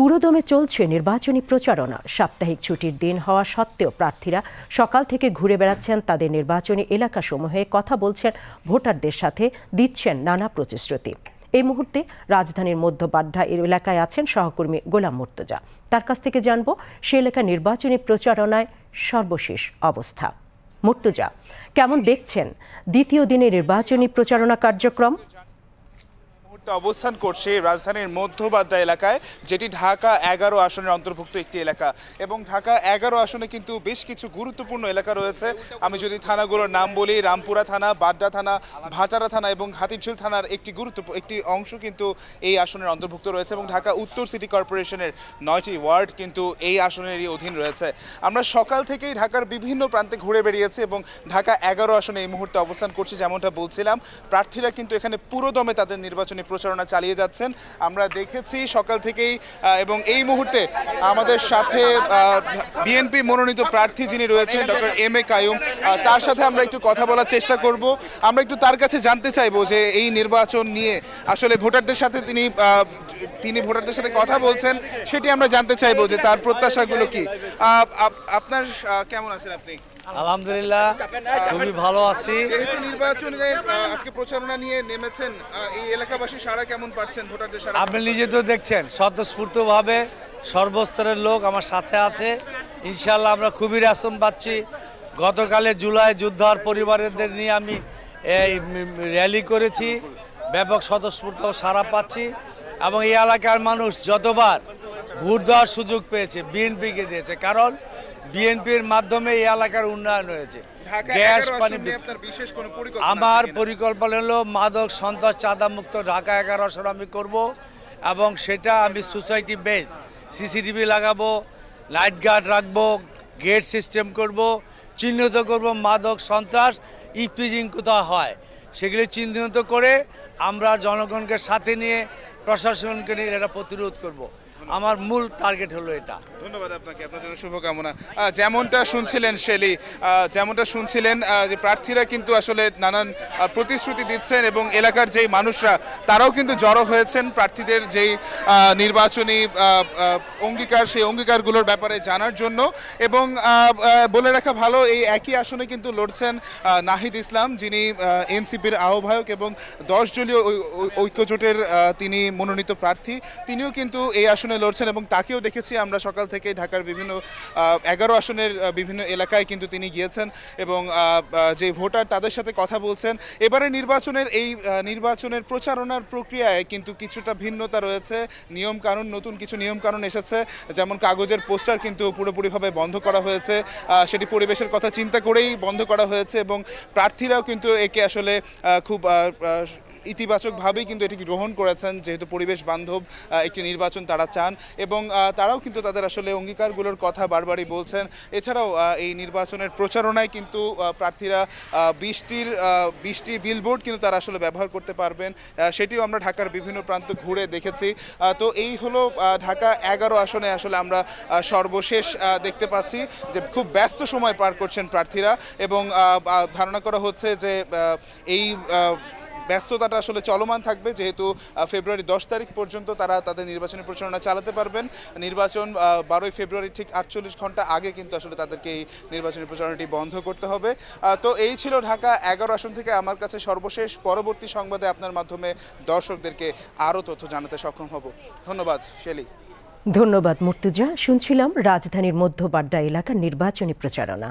পুরোদমে চলছে নির্বাচনী প্রচারণা। সাপ্তাহিক ছুটির দিন হওয়া সত্ত্বেও প্রার্থীরা সকাল থেকে ঘুরে বেড়াচ্ছেন তাদের নির্বাচনী এলাকাসমূহে, কথা বলছেন ভোটারদের সাথে, দিচ্ছেন নানা প্রতিশ্রুতি। এই মুহূর্তে রাজধানীর মধ্য বাড্ডা এলাকায় আছেন সহকর্মী গোলাম মুর্তজা। তার কাছ থেকে জানব সে এলাকার নির্বাচনী প্রচারণায় সর্বশেষ অবস্থা। মুর্তজা, কেমন দেখছেন দ্বিতীয় দিনে নির্বাচনী প্রচারণা কার্যক্রম? অবস্থান করছে রাজধানীর মধ্য বাড্ডা এলাকায়, যেটি ঢাকা 11 আসনের অন্তর্ভুক্ত একটি এলাকা, এবং ঢাকা 11 আসনে কিন্তু বেশ কিছু গুরুত্বপূর্ণ এলাকা রয়েছে। আমি যদি থানাগুলোর নাম বলি, রামপুরা থানা, বাড্ডা থানা, ভাটারা থানা এবং হাতিরঝিল থানার একটি অংশ কিন্তু এই আসনের অন্তর্ভুক্ত রয়েছে, এবং ঢাকা উত্তর সিটি কর্পোরেশনের 9টি ওয়ার্ড কিন্তু এই আসনেরই অধীন রয়েছে। আমরা সকাল থেকেই ঢাকার বিভিন্ন প্রান্তে ঘুরে বেরিয়েছি এবং ঢাকা 11 আসনে এই মুহূর্তে অবস্থান করছি। যেমনটা বলছিলাম, প্রার্থীরা কিন্তু এখানে পুরোদমে তাদের নির্বাচনী প্রচারণা চালিয়ে যাচ্ছেন, আমরা দেখেছি সকাল থেকেই। এবং এই মুহূর্তে আমাদের সাথে বিএনপি মনোনীত প্রার্থী যিনি রয়েছেন ডক্টর এম এ কাইয়ুম, তার সাথে আমরা একটু কথা বলার চেষ্টা করব। আমরা একটু তার কাছে জানতে চাইবো যে এই নির্বাচন নিয়ে আসলে ভোটারদের সাথে তিনি ভোটারদের সাথে কথা বলছেন, সেটি আমরা জানতে চাইবো যে তার প্রত্যাশাগুলো কি। আপনার কেমন আছেন আপনি? আলহামদুলিল্লাহ, খুবই ভালো আছি। যেহেতু নির্বাচনে আজকে প্রচারণা নিয়ে নেমেছেন, এই এলাকাবাসী সারা কেমন পাচ্ছেন, ভোটারদের সারা? আপনি নিজে তো দেখছেন, স্বতঃস্ফূর্তভাবে সর্বস্তরের লোক আমার সাথে আছে। ইনশাল্লাহ আমরা খুবই রেসপন্স পাচ্ছি। গতকালে জুলাই যোদ্ধার পরিবারদের নিয়ে আমি এই র্যালি করেছি, ব্যাপক স্বতঃস্ফূর্ত সাড়া পাচ্ছি, এবং এই এলাকার মানুষ যতবার ভোট দেওয়ার সুযোগ পেয়েছে বিএনপিকে দিয়েছে, কারণ বিএনপির মাধ্যমে এই এলাকার উন্নয়ন হয়েছে। গ্যাস পানি, আমার পরিকল্পনা হলো মাদক সন্ত্রাস চাঁদা মুক্ত ঢাকা 11 আসন আমি করব, এবং সেটা আমি সোসাইটি বেস সিসিটিভি লাগাবো, লাইট গার্ড রাখবো, গেট সিস্টেম করব, চিহ্নিত করব মাদক সন্ত্রাস ইফটিজিং কোথাও হয় সেগুলি চিহ্নিত করে আমরা জনগণকে সাথে নিয়ে প্রশাসনকে নিয়ে এটা প্রতিরোধ করব। আমার মূল টার্গেট হলো এটা। ধন্যবাদ আপনাকে, আপনার জন্য শুভকামনা। যেমনটা শুনছিলেন শেলি, যেমনটা শুনছিলেন যে প্রার্থীরা কিন্তু আসলে নানান প্রতিশ্রুতি দিচ্ছেন, এবং এলাকার যেই মানুষরা তারাও কিন্তু জড়ো হয়েছেন প্রার্থীদের যেই নির্বাচনী অঙ্গীকার, সেই অঙ্গীকারগুলোর ব্যাপারে জানার জন্য। এবং বলে রাখা ভালো, এই একই আসনে কিন্তু লড়ছেন নাহিদ ইসলাম, যিনি এনসিপির আহ্বায়ক এবং 10 দলীয় ঐক্যজোটের তিনি মনোনীত প্রার্থী। তিনিও কিন্তু এই আসনে লড়ছেন, এবং তাকেও দেখেছি আমরা সকাল থেকে ঢাকার বিভিন্ন 11 আসনের বিভিন্ন এলাকায় কিন্তু তিনি গিয়েছেন, এবং যে ভোটার তাদের সাথে কথা বলছেন। এবারে নির্বাচনের প্রচারণার প্রক্রিয়ায় কিন্তু কিছুটা ভিন্নতা রয়েছে। নতুন কিছু নিয়মকানুন এসেছে, যেমন কাগজের পোস্টার কিন্তু পুরোপুরিভাবে বন্ধ করা হয়েছে, সেটি পরিবেশের কথা চিন্তা করেই বন্ধ করা হয়েছে, এবং প্রার্থীরাও কিন্তু একে আসলে খুব ইতিবাচকভাবেই কিন্তু এটি গ্রহণ করেছেন, যেহেতু পরিবেশ বান্ধব একটি নির্বাচন তারা চান, এবং তারাও কিন্তু তাদের আসলে অঙ্গীকারগুলোর কথা বারবারই বলছেন। এছাড়াও এই নির্বাচনের প্রচারণায় কিন্তু প্রার্থীরা 20টি বিলবোর্ড কিন্তু তারা আসলে ব্যবহার করতে পারবেন, সেটিও আমরা ঢাকার বিভিন্ন প্রান্ত ঘুরে দেখেছি। তো এই হলো ঢাকা 11 আসনে আসলে আমরা সর্বশেষ দেখতে পাচ্ছি যে খুব ব্যস্ত সময় পার করছেন প্রার্থীরা, এবং ধারণা করা হচ্ছে যে এই ব্যস্ততাটা আসলে চলমান থাকবে, যেহেতু ফেব্রুয়ারি 10 তারিখ পর্যন্ত তারা তাদের নির্বাচনী প্রচারণা চালাতে পারবেন। নির্বাচন 12 ফেব্রুয়ারি ঠিক 48 ঘন্টা আগে কিন্তু আসলে তাদেরকে এই নির্বাচনী প্রচারণাটি বন্ধ করতে হবে। তো এই ছিল ঢাকা 11 আসন থেকে আমার কাছে সর্বশেষ। পরবর্তী সংবাদে আপনার মাধ্যমে দর্শকদেরকে আরও তথ্য জানাতে সক্ষম হব। ধন্যবাদ শেলি। ধন্যবাদ মুর্তজা। শুনছিলাম রাজধানীর মধ্য বাড্ডা এলাকার নির্বাচনী প্রচারণা।